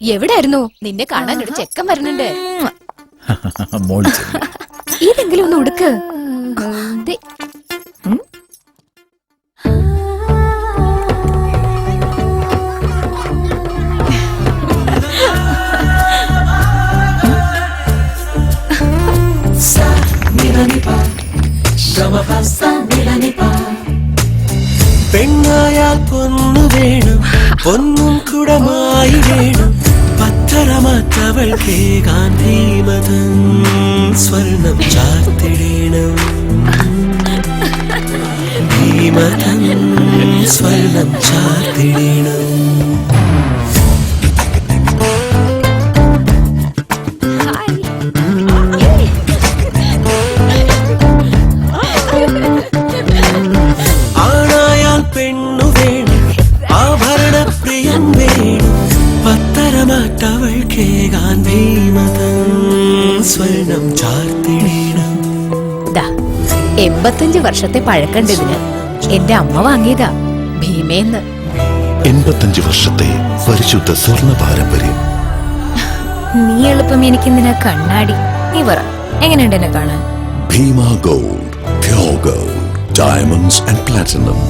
എവിടായിരുന്നു? നിന്നെ കാണാൻ ഒരു ചെക്കൻ വരുന്നുണ്ട്. ഇതെങ്കിലും ഒന്ന് ഉടുക്ക്. പെണ്ണായാൽ പൊന്നു വേണം, പൊന്നും കുടമായി വേണം. പത്തരമാറ്റവൾക്ക് ഗാന്ധിമതം സ്വർണം ചാർത്തിടേണം. ഭീമതം സ്വർണം ചാർത്തിടേണം. ആണായാൽ പെണ്ണു വേണം, ആഭരണ പ്രിയം വേണം. പത്തരമാറ്റവൾക്ക് ഗാന്ധിമതം സ്വർണം ചാർത്തിടേണം. 85 വർഷത്തെ പഴക്കണ്ടതിന് എന്റെ അമ്മ വാങ്ങിയതാ ഭീമേന്ന്. 85 വർഷത്തെ പരിശുദ്ധ സ്വർണ്ണ പാരമ്പര്യം. നീ എളുപ്പം എനിക്കിന്തിനാ കണ്ണാടി? നീ പറ, എങ്ങനെയുണ്ട് എന്നെ കാണാൻ? Bhima gold, pure gold, diamonds and platinum.